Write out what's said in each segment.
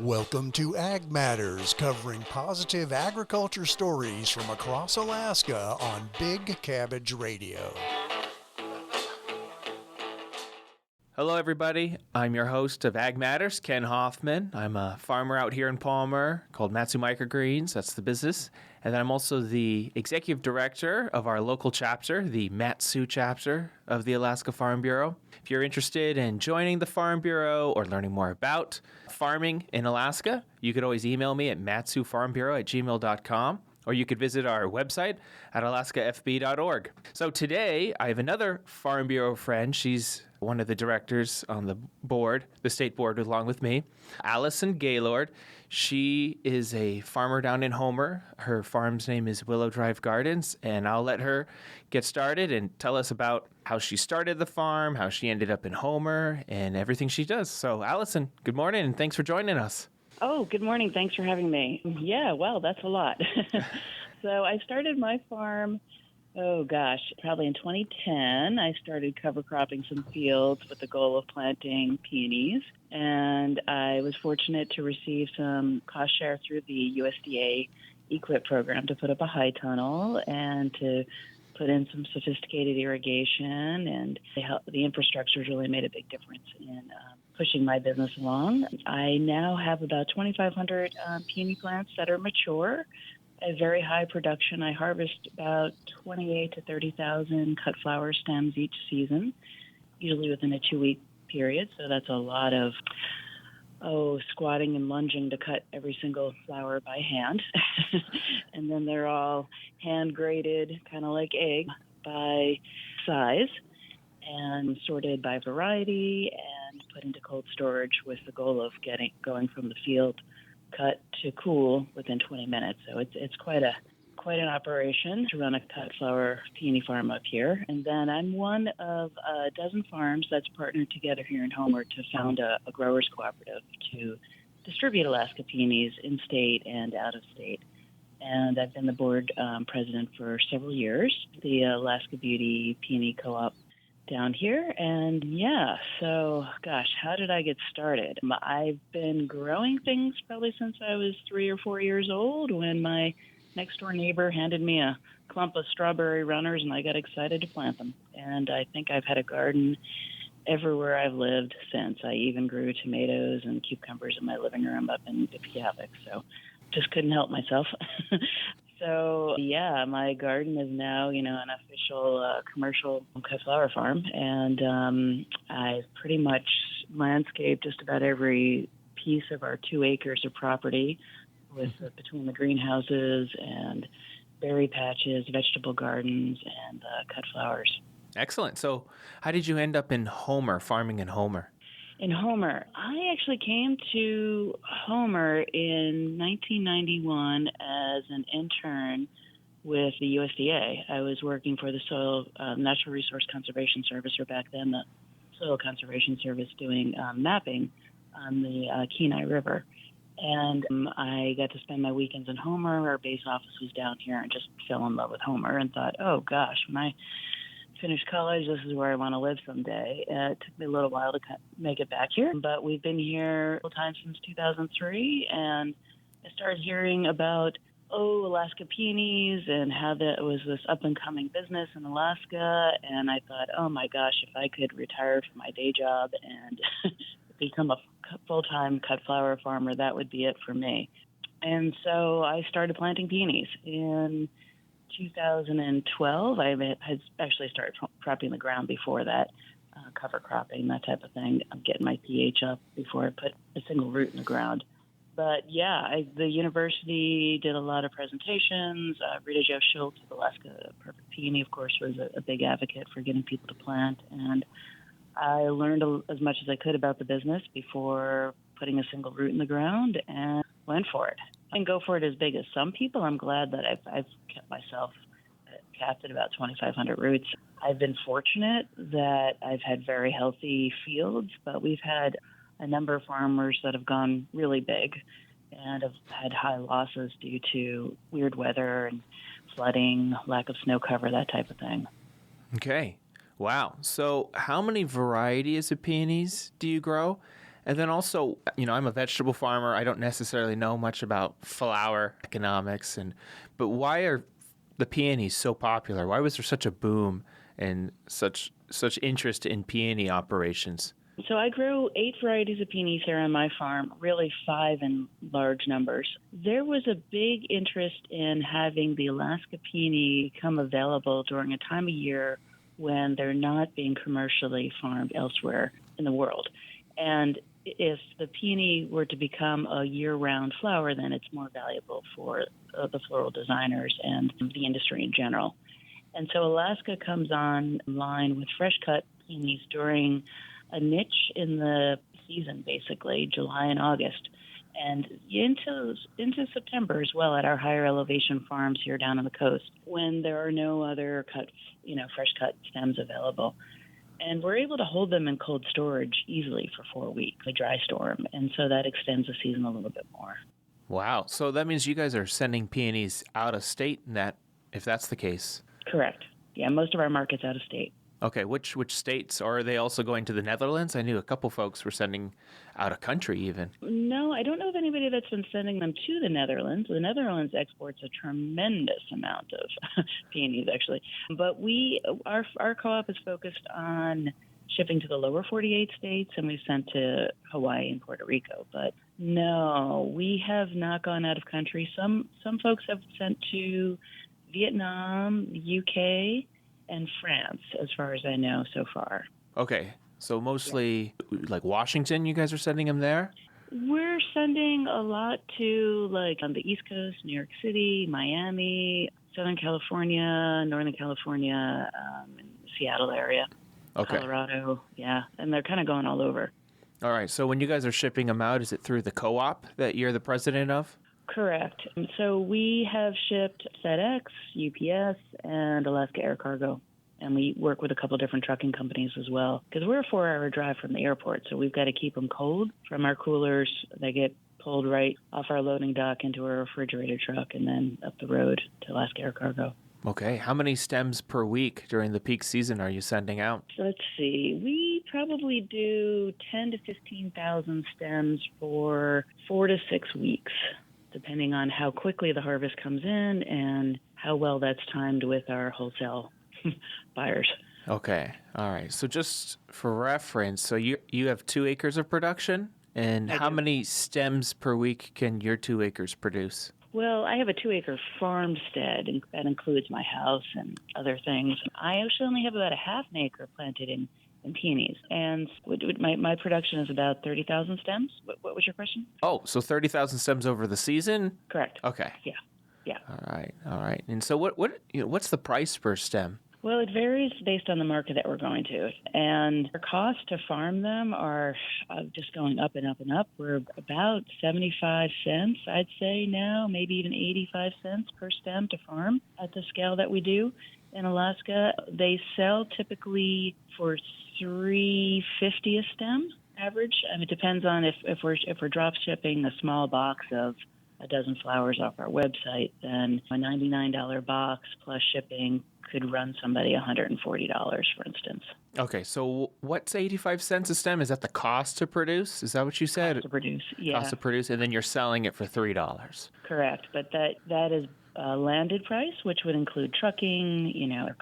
Welcome to Ag Matters, covering positive agriculture stories from across Alaska on Big Cabbage Radio. Hello, everybody. I'm your host of Ag Matters, Ken Hoffman. I'm a farmer out here in Palmer called Matsu Microgreens. That's the business. And then I'm also the executive director of our local chapter, the Matsu chapter of the Alaska Farm Bureau. If you're interested in joining the Farm Bureau or learning more about farming in Alaska, you could always email me at matsufarmbureau@gmail.com. Or you could visit our website at alaskafb.org. So today, I have another Farm Bureau friend. She's one of the directors on the board, the state board, along with me, Allison Gaylord. She is a farmer down in Homer. Her farm's name is Willow Drive Gardens, and I'll let her get started and tell us about how she started the farm, how she ended up in Homer, and everything she does. So, Allison, good morning, and thanks for joining us. Oh, good morning. Thanks for having me. Yeah, well, that's a lot. So I started my farm, probably in 2010. I started cover cropping some fields with the goal of planting peonies. And I was fortunate to receive some cost share through the USDA EQIP program to put up a high tunnel and to put in some sophisticated irrigation, and the infrastructure has really made a big difference in pushing my business along. I now have about 2,500 peony plants that are mature, a very high production. I harvest about 28 to 30,000 cut flower stems each season, usually within a 2-week period. So that's a lot of squatting and lunging to cut every single flower by hand. And then they're all hand graded, kind of like egg, by size and sorted by variety and put into cold storage with the goal of going from the field cut to cool within 20 minutes. So it's quite an operation to run a cut flower peony farm up here. And then I'm one of a dozen farms that's partnered together here in Homer to found a growers cooperative to distribute Alaska peonies in state and out of state. And I've been the board president for several years, the Alaska Beauty Peony Co-op down here. And how did I get started? I've been growing things probably since I was 3 or 4 years old, when my next door neighbor handed me a clump of strawberry runners, and I got excited to plant them. And I think I've had a garden everywhere I've lived since. I even grew tomatoes and cucumbers in my living room up in Ipiavik, so just couldn't help myself. So, my garden is now, an official commercial cut flower farm, and I've pretty much landscaped just about every piece of our 2 acres of property with between the greenhouses and berry patches, vegetable gardens, and cut flowers. Excellent. So how did you end up in Homer, farming in Homer? In Homer, I actually came to Homer in 1991 as an intern with the USDA. I was working for the Soil Natural Resource Conservation Service, or back then the Soil Conservation Service, doing mapping on the Kenai River. And I got to spend my weekends in Homer. Our base office was down here, and just fell in love with Homer and thought, oh gosh, when I finish college, this is where I want to live someday. It took me a little while to make it back here, but we've been here full time since 2003, and I started hearing about Alaska peonies and how that was this up-and-coming business in Alaska, and I thought, oh my gosh, if I could retire from my day job and become a full-time cut flower farmer, that would be it for me. And so I started planting peonies in 2012. I had actually started cropping the ground before that, cover cropping, that type of thing. I'm getting my pH up before I put a single root in the ground. But the university did a lot of presentations. Rita Jo Schultz of Alaska Perfect Peony, of course, was a big advocate for getting people to plant. And I learned as much as I could about the business before putting a single root in the ground, and went for it. I didn't go for it as big as some people. I'm glad that I've kept myself capped at about 2,500 roots. I've been fortunate that I've had very healthy fields, but we've had a number of farmers that have gone really big and have had high losses due to weird weather and flooding, lack of snow cover, that type of thing. Okay. Wow. So how many varieties of peonies do you grow? And then also, I'm a vegetable farmer. I don't necessarily know much about flower economics, but why are the peonies so popular? Why was there such a boom and such interest in peony operations? So I grow 8 varieties of peonies here on my farm, really 5 in large numbers. There was a big interest in having the Alaska peony come available during a time of year when they're not being commercially farmed elsewhere in the world. And if the peony were to become a year-round flower, then it's more valuable for the floral designers and the industry in general. And so Alaska comes online with fresh-cut peonies during a niche in the season, basically, July and August, and into September as well at our higher elevation farms here down on the coast when there are no other fresh cut stems available. And we're able to hold them in cold storage easily for 4 weeks, a dry storm, and so that extends the season a little bit more. Wow. So that means you guys are sending peonies out of state if that's the case. Correct. Yeah, most of our market's out of state. Okay, which states? Or are they also going to the Netherlands? I knew a couple folks were sending out of country even. No, I don't know of anybody that's been sending them to the Netherlands. The Netherlands exports a tremendous amount of peonies, actually. But our co-op is focused on shipping to the lower 48 states, and we've sent to Hawaii and Puerto Rico. But no, we have not gone out of country. Some folks have sent to Vietnam, UK, and France, as far as I know so far. Okay, so mostly like Washington, you guys are sending them there? We're sending a lot to on the East Coast, New York City, Miami, Southern California, Northern California, and Seattle area, okay. Colorado, yeah, and they're kind of going all over. All right, so when you guys are shipping them out, is it through the co-op that you're the president of? Correct. So we have shipped FedEx, UPS, and Alaska Air Cargo. And we work with a couple different trucking companies as well. Because we're a 4-hour drive from the airport, so we've got to keep them cold from our coolers. They get pulled right off our loading dock into a refrigerator truck and then up the road to Alaska Air Cargo. Okay. How many stems per week during the peak season are you sending out? So let's see. We probably do 10 to 15,000 stems for 4 to 6 weeks, depending on how quickly the harvest comes in and how well that's timed with our wholesale buyers. Okay. All right. So just for reference, so you have 2 acres of production, and how many stems per week can your 2 acres produce? Well, I have a 2-acre farmstead, and that includes my house and other things. I actually only have about a half an acre planted in peonies, and my production is about 30,000 stems. What was your question? Oh, so 30,000 stems over the season? Correct. Okay. Yeah. All right. And so what's the price per stem? Well, it varies based on the market that we're going to. And our costs to farm them are just going up and up and up. We're about 75 cents, I'd say now, maybe even 85 cents per stem to farm at the scale that we do in Alaska. They sell typically for $3.50 a stem average. I mean, it depends on if we're drop shipping a small box of a dozen flowers off our website, then a $99 box plus shipping could run somebody $140, for instance. Okay, so what's 85 cents a stem? Is that the cost to produce? Is that what you said? Cost to produce, yeah. Cost to produce, and then you're selling it for $3. Correct, but that is a landed price, which would include trucking,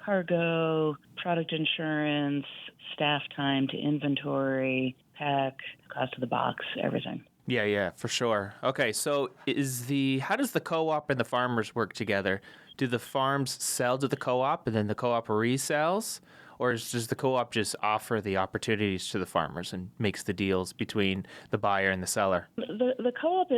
cargo, product insurance, staff time to inventory, pack, cost of the box, everything. Yeah, for sure. Okay, so how does the co-op and the farmers work together? Do the farms sell to the co-op and then the co-op resells? Or does the co-op just offer the opportunities to the farmers and makes the deals between the buyer and the seller? The co-op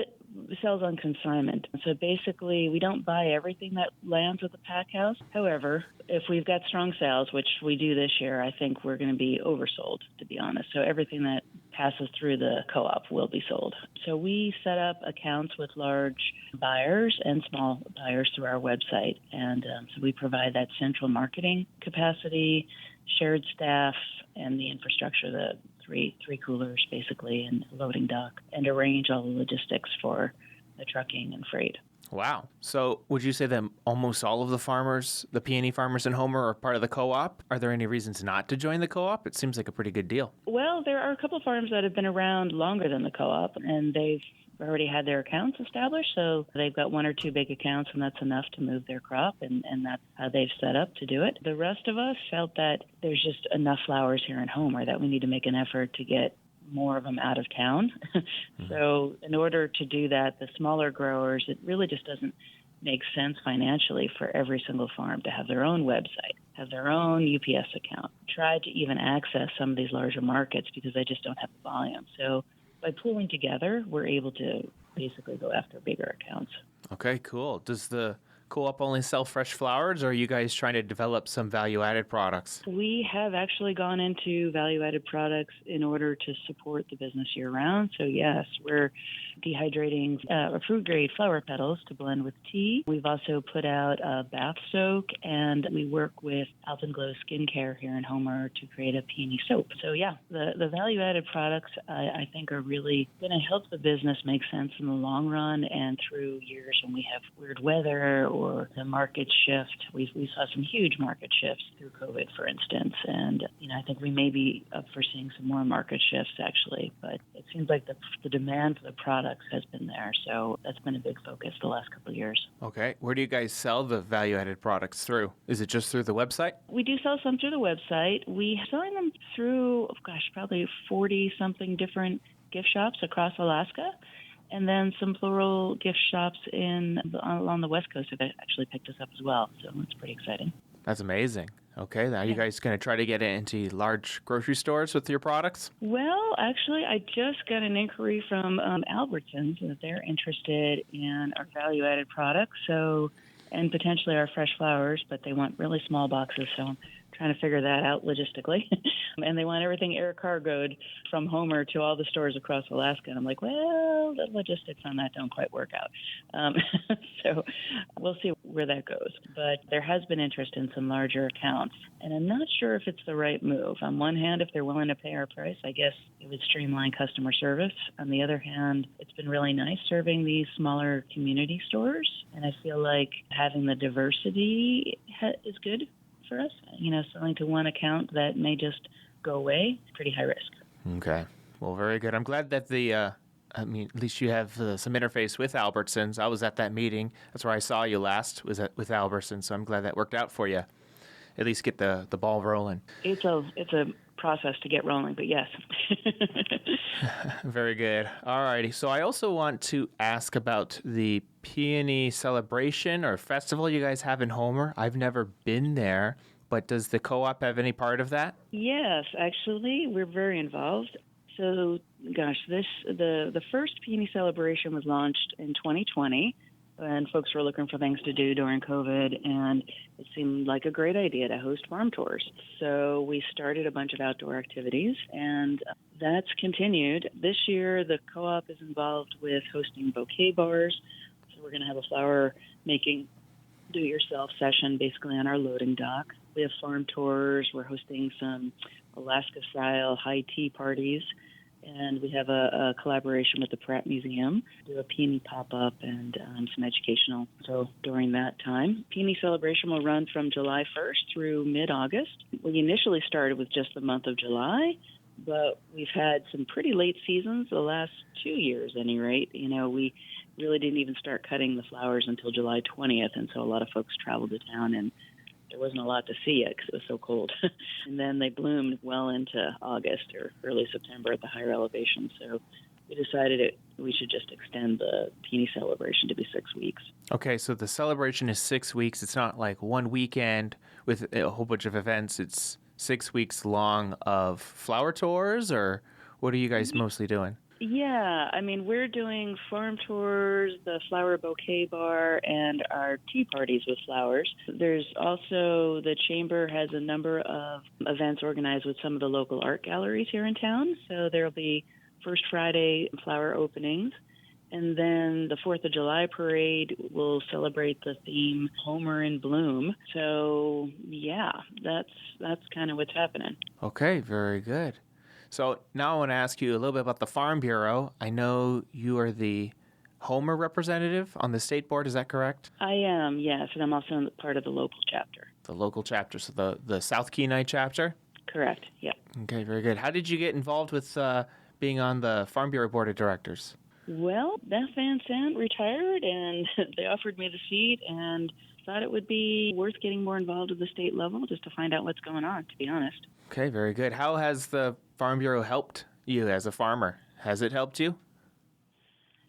sells on consignment. So basically, we don't buy everything that lands at the pack house. However, if we've got strong sales, which we do this year, I think we're going to be oversold, to be honest. So everything that passes through the co-op will be sold. So we set up accounts with large buyers and small buyers through our website. And so we provide that central marketing capacity, shared staff, and the infrastructure, the three coolers basically, and loading dock, and arrange all the logistics for the trucking and freight. Wow. So would you say that almost all of the peony farmers in Homer are part of the co-op? Are there any reasons not to join the co-op? It seems like a pretty good deal. Well, there are a couple farms that have been around longer than the co-op, and they've already had their accounts established, so they've got one or two big accounts, and that's enough to move their crop, and that's how they've set up to do it. The rest of us felt that there's just enough flowers here in Homer that we need to make an effort to get more of them out of town. So in order to do that, the smaller growers, it really just doesn't make sense financially for every single farm to have their own website, have their own UPS account, try to even access some of these larger markets because they just don't have the volume. So by pooling together, we're able to basically go after bigger accounts. Okay, cool. Does the co-op only sell fresh flowers, or are you guys trying to develop some value-added products? We have actually gone into value-added products in order to support the business year-round. So yes, we're dehydrating fruit-grade flower petals to blend with tea. We've also put out a bath soak, and we work with Alpenglow Skincare here in Homer to create a peony soap. So yeah, the value-added products I think are really going to help the business make sense in the long run and through years when we have weird weather or the market shift. We saw some huge market shifts through COVID, for instance, and I think we may be up for seeing some more market shifts actually. But it seems like the demand for the products has been there, so that's been a big focus the last couple of years. Okay, where do you guys sell the value-added products through? Is it just through the website? We do sell some through the website. We selling them through, probably 40-something different gift shops across Alaska. And then some plural gift shops along the West Coast have actually picked us up as well. So it's pretty exciting. That's amazing. Okay, now you guys going to try to get it into large grocery stores with your products? Well, actually, I just got an inquiry from Albertsons that they're interested in our value-added products, and potentially our fresh flowers, but they want really small boxes, so I'm trying to figure that out logistically. And they want everything air cargoed from Homer to all the stores across Alaska. And I'm like, well, the logistics on that don't quite work out. So we'll see where that goes. But there has been interest in some larger accounts. And I'm not sure if it's the right move. On one hand, if they're willing to pay our price, I guess it would streamline customer service. On the other hand, it's been really nice serving these smaller community stores. And I feel like having the diversity is good for us. Selling to one account that may just go away, pretty high risk. Okay. Well, very good. I'm glad that at least you have some interface with Albertsons. I was at that meeting. That's where I saw you last, was with Albertsons. So I'm glad that worked out for you. At least get the ball rolling. It's a process to get rolling, but yes. Very good. All righty. So I also want to ask about the Peony celebration or festival you guys have in Homer. I've never been there, but does the co-op have any part of that? Yes, actually, we're very involved. So, the first Peony celebration was launched in 2020, and folks were looking for things to do during COVID, and it seemed like a great idea to host farm tours. So we started a bunch of outdoor activities, and that's continued. This year, the co-op is involved with hosting bouquet bars. So we're going to have a flower making do-it-yourself session basically on our loading dock. We have farm tours. We're hosting some Alaska-style high tea parties. And we have a collaboration with the Pratt Museum, do a Peony pop-up and some educational. So during that time, Peony celebration will run from July 1st through mid-August. We initially started with just the month of July, but we've had some pretty late seasons the last 2 years, at any rate. We really didn't even start cutting the flowers until July 20th, and so a lot of folks traveled to town, and there wasn't a lot to see yet because it was so cold. And then they bloomed well into August or early September at the higher elevation. So we decided we should just extend the Peony celebration to be 6 weeks. Okay, so the celebration is 6 weeks. It's not like one weekend with a whole bunch of events. It's 6 weeks long of flower tours, or what are you guys mostly doing? Yeah, we're doing farm tours, the flower bouquet bar, and our tea parties with flowers. There's also, the Chamber has a number of events organized with some of the local art galleries here in town. So there'll be First Friday flower openings. And then the 4th of July parade will celebrate the theme Homer in Bloom. So, yeah, that's kind of what's happening. Okay, very good. So now I want to ask you a little bit about the Farm Bureau. I know you are the Homer representative on the state board. Is that correct? I am, yes, and I'm also part of the local chapter. The local chapter, so the South Kenai chapter? Correct, yeah. Okay, very good. How did you get involved with being on the Farm Bureau Board of Directors? Well, Beth Van Sant retired, and they offered me the seat, and thought it would be worth getting more involved at the state level just to find out what's going on, to be honest. Okay, very good. How has the Farm Bureau helped you as a farmer? Has it helped you?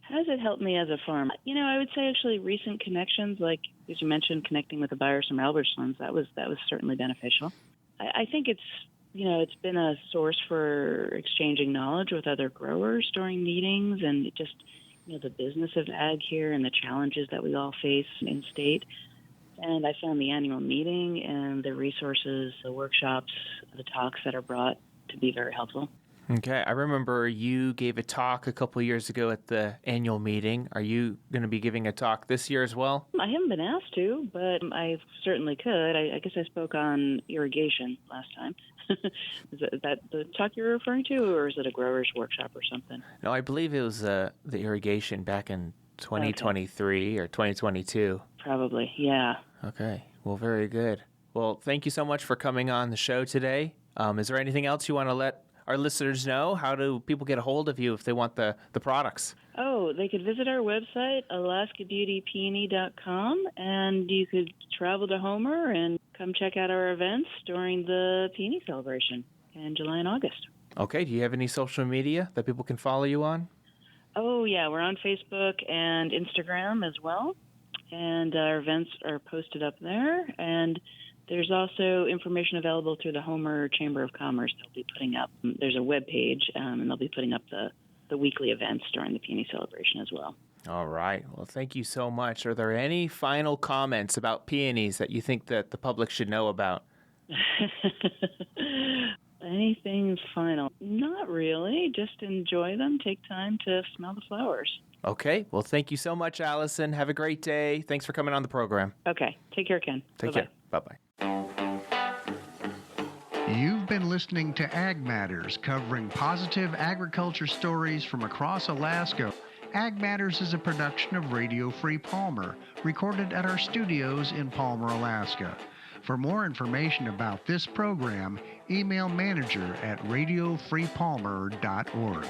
Has it helped me as a farmer? I would say actually recent connections, like as you mentioned, connecting with the buyers from Albertsons, that was certainly beneficial. I think it's been a source for exchanging knowledge with other growers during meetings, and just the business of ag here and the challenges that we all face in state. And I found the annual meeting and the resources, the workshops, the talks that are brought to be very helpful. Okay, I remember you gave a talk a couple of years ago at the annual meeting. Are you going to be giving a talk this year as well? I haven't been asked to, but I certainly could. I guess I spoke on irrigation last time. Is that the talk you're referring to, or is it a growers workshop or something? No, I believe it was the irrigation back in 2023 or 2022. Probably, yeah. Okay, well, very good. Well, thank you so much for coming on the show today. Is there anything else you want to let our listeners know? How do people get a hold of you if they want the products? Oh, they could visit our website, alaskabeautypeony.com, and you could travel to Homer and come check out our events during the Peony celebration in July and August. Okay, do you have any social media that people can follow you on? Oh, yeah, we're on Facebook and Instagram as well, and our events are posted up there, and there's also information available through the Homer Chamber of Commerce. They'll be putting up, there's a web page, and they'll be putting up the weekly events during the Peony celebration as well. All right. Well, thank you so much. Are there any final comments about peonies that you think that the public should know about? Anything final? Not really. Just enjoy them. Take time to smell the flowers. Okay. Well, thank you so much, Allison. Have a great day. Thanks for coming on the program. Okay. Take care, Ken. Take Bye-bye. care. Bye-bye. You've been listening to Ag Matters, covering positive agriculture stories from across Alaska. Ag Matters is a production of Radio Free Palmer, recorded at our studios in Palmer, Alaska. For more information about this program, email manager@radiofreepalmer.org.